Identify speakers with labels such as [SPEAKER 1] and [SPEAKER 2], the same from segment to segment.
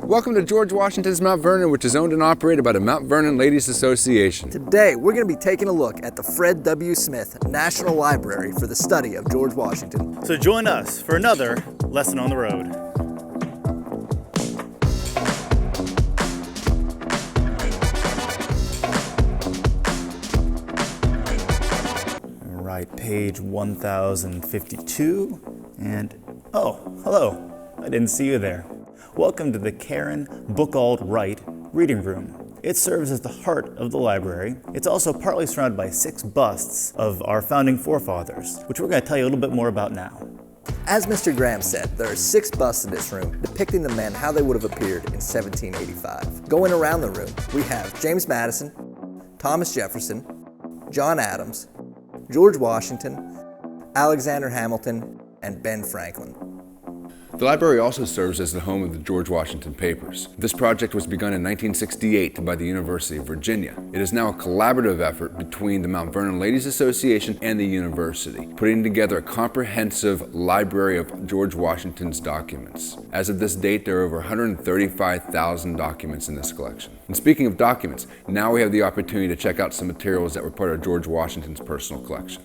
[SPEAKER 1] Welcome to George Washington's Mount Vernon, which is owned and operated by the Mount Vernon Ladies Association.
[SPEAKER 2] Today, we're going to be taking a look at the Fred W. Smith National Library for the study of George Washington.
[SPEAKER 3] So join us for another lesson on the road. All right, page 1052, and oh, hello, I didn't see you there. Welcome to the Buchwald Wright Reading Room. It serves as the heart of the library. It's also partly surrounded by 6 busts of our founding forefathers, which we're going to tell you a little bit more about now.
[SPEAKER 2] As Mr. Graham said, there are 6 busts in this room depicting the men how they would have appeared in 1785. Going around the room, we have James Madison, Thomas Jefferson, John Adams, George Washington, Alexander Hamilton, and Ben Franklin.
[SPEAKER 1] The library also serves as the home of the George Washington Papers. This project was begun in 1968 by the University of Virginia. It is now a collaborative effort between the Mount Vernon Ladies Association and the university, putting together a comprehensive library of George Washington's documents. As of this date, there are over 135,000 documents in this collection. And speaking of documents, now we have the opportunity to check out some materials that were part of George Washington's personal collection.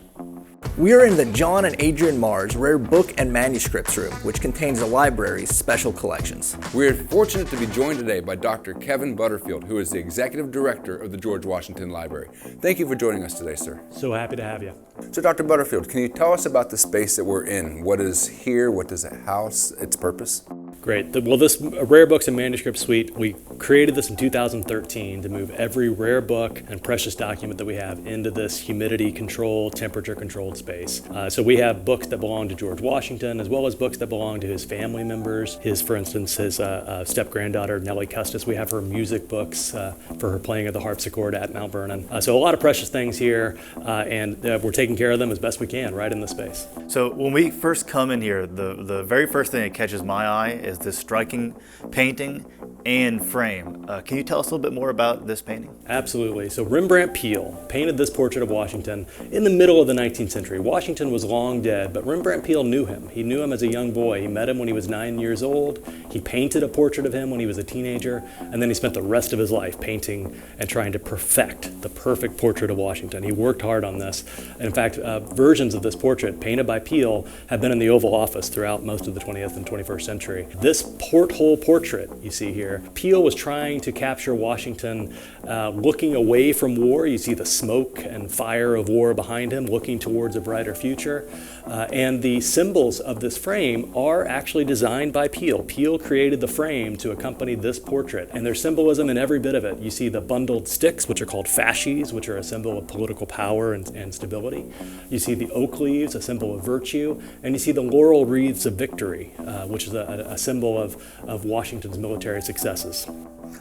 [SPEAKER 2] We are in the John and Adrienne Mars Rare Book and Manuscripts Room, which contains the library's special collections.
[SPEAKER 1] We are fortunate to be joined today by Dr. Kevin Butterfield, who is the Executive Director of the George Washington Library. Thank you for joining us today, sir.
[SPEAKER 4] So happy to have you.
[SPEAKER 1] So Dr. Butterfield, can you tell us about the space that we're in? What is here? What does it house? Its purpose?
[SPEAKER 4] Great. Well, this Rare Books and Manuscript Suite, we created this in 2013 to move every rare book and precious document that we have into this humidity-controlled, temperature-controlled space. So we have books that belong to George Washington, as well as books that belong to his family members. For instance, his step-granddaughter, Nellie Custis. We have her music books for her playing of the harpsichord at Mount Vernon. So a lot of precious things here, and we're taking care of them as best we can right in the space.
[SPEAKER 3] So when we first come in here, the very first thing that catches my eye is this striking painting and frame. Can you tell us a little bit more about this painting?
[SPEAKER 4] Absolutely. So Rembrandt Peale painted this portrait of Washington in the middle of the 19th century. Washington was long dead, but Rembrandt Peale knew him. He knew him as a young boy. He met him when he was 9 years old. He painted a portrait of him when he was a teenager, and then he spent the rest of his life painting and trying to perfect the perfect portrait of Washington. He worked hard on this. And in fact, versions of this portrait painted by Peale have been in the Oval Office throughout most of the 20th and 21st century. This porthole portrait you see here, Peale was trying to capture Washington looking away from war. You see the smoke and fire of war behind him, looking towards a brighter future. And the symbols of this frame are actually designed by Peale. Peale created the frame to accompany this portrait, and there's symbolism in every bit of it. You see the bundled sticks, which are called fasces, which are a symbol of political power and stability. You see the oak leaves, a symbol of virtue, and you see the laurel wreaths of victory, which is a symbol of Washington's military successes.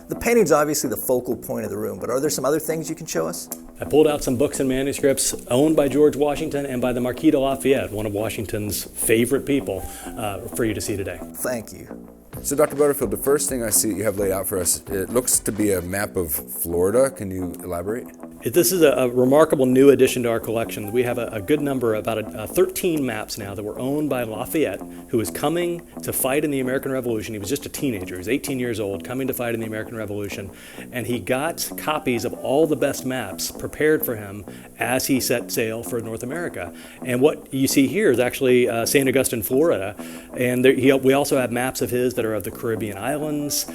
[SPEAKER 2] The painting's obviously the focal point of the room, but are there some other things you can show us?
[SPEAKER 4] I pulled out some books and manuscripts owned by George Washington and by the Marquis de Lafayette, one of Washington's favorite people, for you to see today.
[SPEAKER 2] Thank you.
[SPEAKER 1] So Dr. Butterfield, the first thing I see you have laid out for us, it looks to be a map of Florida. Can you elaborate?
[SPEAKER 4] This is a remarkable new addition to our collection. We have a good number, about 13 maps now that were owned by Lafayette, who was coming to fight in the American Revolution. He was just a teenager. He was 18 years old, coming to fight in the American Revolution. And he got copies of all the best maps prepared for him as he set sail for North America. And what you see here is actually St. Augustine, Florida. And we also have maps of his that are of the Caribbean islands,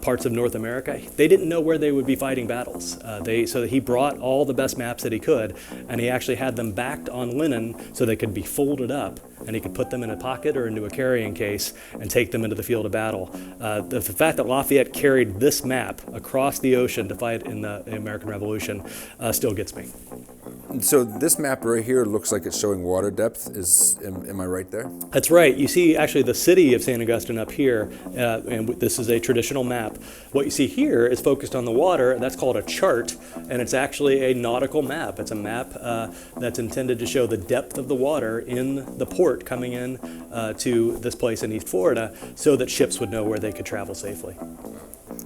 [SPEAKER 4] parts of North America. They didn't know where they would be fighting battles. So he brought all the best maps that he could, and he actually had them backed on linen so they could be folded up, and he could put them in a pocket or into a carrying case and take them into the field of battle. The fact that Lafayette carried this map across the ocean to fight in the American Revolution still gets me.
[SPEAKER 1] So this map right here looks like it's showing water depth. Am I right there?
[SPEAKER 4] That's right. You see actually the city of St. Augustine up here, and this is a traditional map. What you see here is focused on the water. That's called a chart, and it's actually a nautical map. It's a map that's intended to show the depth of the water in the port coming in to this place in East Florida so that ships would know where they could travel safely.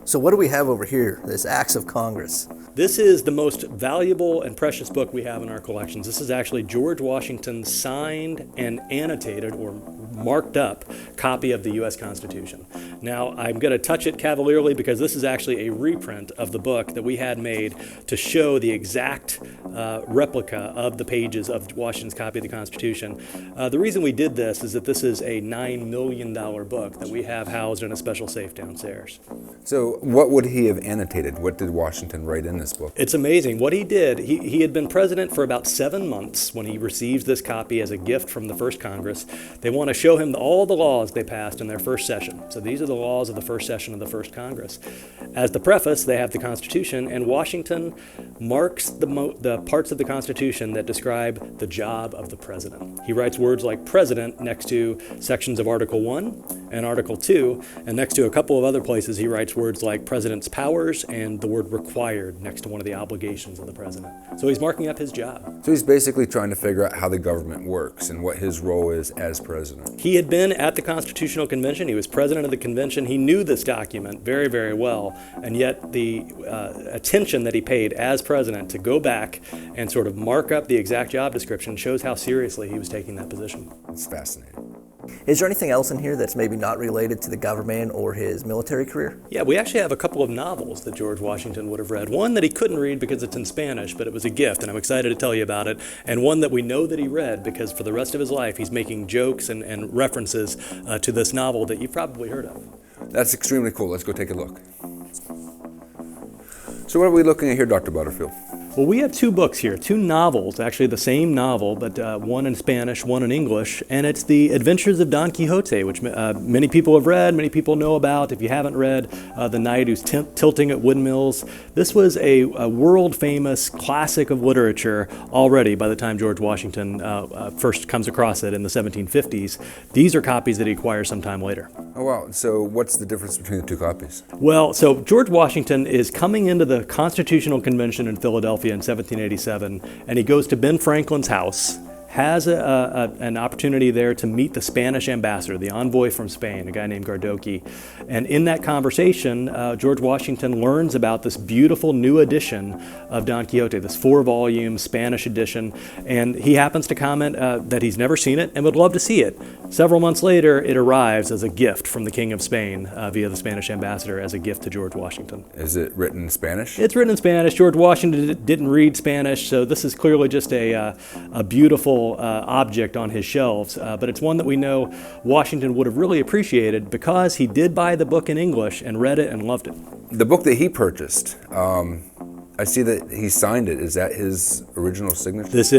[SPEAKER 2] So what do we have over here, this Acts of Congress?
[SPEAKER 4] This is the most valuable and precious book we have in our collections. This is actually George Washington's signed and annotated or marked up copy of the U.S. Constitution. Now, I'm going to touch it cavalierly because this is actually a reprint of the book that we had made to show the exact replica of the pages of Washington's copy of the Constitution. The reason we did this is that this is a $9 million book that we have housed in a special safe downstairs.
[SPEAKER 1] So what would he have annotated? What did Washington write in this book?
[SPEAKER 4] It's amazing. What he did, he had been president for about 7 months when he receives this copy as a gift from the first Congress. They want to show him all the laws they passed in their first session. So these are the laws of the first session of the first Congress. As the preface, they have the Constitution, and Washington marks the parts of the Constitution that describe the job of the president. He writes words like president next to sections of Article 1 and Article 2, and next to a couple of other places he writes words like president's powers and the word required next to one of the obligations of the president. So he's marking up his job.
[SPEAKER 1] So he's basically trying to figure out how the government works and what his role is as president.
[SPEAKER 4] He had been at the Constitutional Convention. He was president of the convention. He knew this document very, very well, and yet the attention that he paid as president to go back and sort of mark up the exact job description shows how seriously he was taking that position.
[SPEAKER 1] It's fascinating.
[SPEAKER 2] Is there anything else in here that's maybe not related to the government or his military career?
[SPEAKER 4] Yeah, we actually have a couple of novels that George Washington would have read. One that he couldn't read because it's in Spanish, but it was a gift, and I'm excited to tell you about it. And one that we know that he read because for the rest of his life he's making jokes and references to this novel that you've probably heard of.
[SPEAKER 1] That's extremely cool. Let's go take a look. So what are we looking at here, Dr. Butterfield?
[SPEAKER 4] Well, we have two books here, two novels, actually the same novel, but one in Spanish, one in English, and it's The Adventures of Don Quixote, which many people have read, many people know about. If you haven't read The Knight Who's Tilting at Windmills, this was a world-famous classic of literature already by the time George Washington first comes across it in the 1750s. These are copies that he acquires sometime later.
[SPEAKER 1] Oh, wow. So what's the difference between the two copies?
[SPEAKER 4] Well, so George Washington is coming into the Constitutional Convention in Philadelphia in 1787, and he goes to Ben Franklin's house, has an opportunity there to meet the Spanish ambassador, the envoy from Spain, a guy named Gardoqui. And in that conversation, George Washington learns about this beautiful new edition of Don Quixote, this 4-volume Spanish edition, and he happens to comment that he's never seen it and would love to see it. Several months later, it arrives as a gift from the King of Spain via the Spanish ambassador as a gift to George Washington.
[SPEAKER 1] Is it written in Spanish?
[SPEAKER 4] It's written in Spanish. George Washington didn't read Spanish, so this is clearly just a beautiful object on his shelves, but it's one that we know Washington would have really appreciated because he did buy the book in English and read it and loved it.
[SPEAKER 1] The book that he purchased, I see that he signed it. Is that his original signature?
[SPEAKER 4] This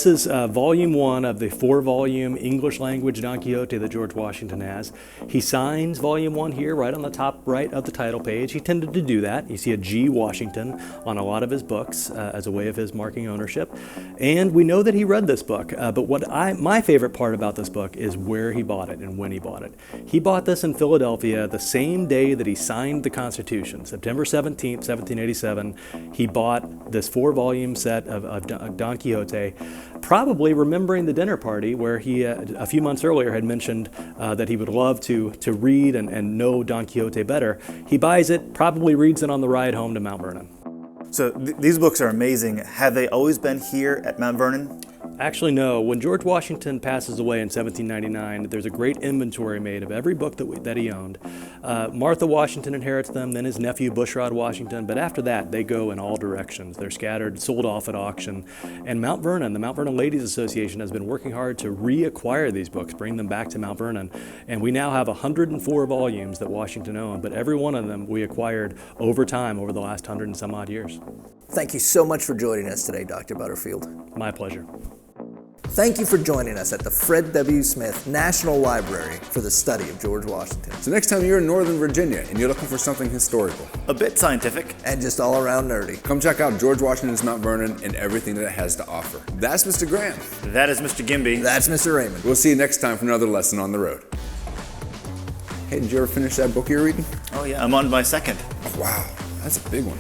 [SPEAKER 4] is volume 1 of the 4-volume English language Don Quixote that George Washington has. He signs volume 1 here right on the top right of the title page. He tended to do that. You see a G. Washington on a lot of his books as a way of his marking ownership. And we know that he read this book, but my favorite part about this book is where he bought it and when he bought it. He bought this in Philadelphia the same day that he signed the Constitution, September 17th, 1787. He bought this 4-volume set of Don Quixote, probably remembering the dinner party where he, a few months earlier, had mentioned that he would love to read and know Don Quixote better. He buys it, probably reads it on the ride home to Mount Vernon.
[SPEAKER 3] So these books are amazing. Have they always been here at Mount Vernon?
[SPEAKER 4] Actually, no. When George Washington passes away in 1799, there's a great inventory made of every book that he owned. Martha Washington inherits them, then his nephew Bushrod Washington, but after that, they go in all directions. They're scattered, sold off at auction. And Mount Vernon, the Mount Vernon Ladies Association, has been working hard to reacquire these books, bring them back to Mount Vernon. And we now have 104 volumes that Washington owned, but every one of them we acquired over time, over the last 100 and some odd years.
[SPEAKER 2] Thank you so much for joining us today, Dr. Butterfield.
[SPEAKER 4] My pleasure.
[SPEAKER 2] Thank you for joining us at the Fred W. Smith National Library for the study of George Washington.
[SPEAKER 1] So next time you're in Northern Virginia and you're looking for something historical,
[SPEAKER 3] A bit scientific.
[SPEAKER 2] And just all around nerdy.
[SPEAKER 1] come check out George Washington's Mount Vernon and everything that it has to offer. That's Mr. Graham.
[SPEAKER 3] That is Mr. Gimbi.
[SPEAKER 2] That's Mr. Raymond.
[SPEAKER 1] We'll see you next time for another lesson on the road. Hey, did you ever finish that book you're reading?
[SPEAKER 3] Oh yeah, I'm on my second.
[SPEAKER 1] Oh, wow, that's a big one.